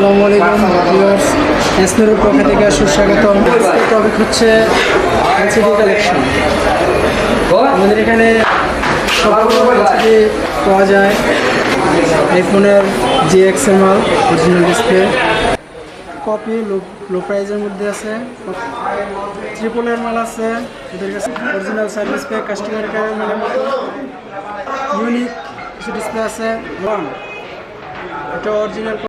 আসসালামু আলাইকুম ভিউয়ার্স, এসনুরের পক্ষ থেকে সুস্বাগতম। আজকের টপিক হচ্ছে এলসিডি কালেকশন। আমাদের এখানে সব এলসিডি পাওয়া যায়। আইফোনের জিএক্সের মাল, অরিজিনাল ডিসপ্লে, কপি লো প্রাইজের মধ্যে আছে। ট্রিপলের মাল আছে, এদের কাছে অরিজিনাল সার্ভিস প্যাক, কাস্টমার কেয়ারের মালের মতো ইউনিক কিছু ডিসপ্লে আছে। এটা অরিজিনাল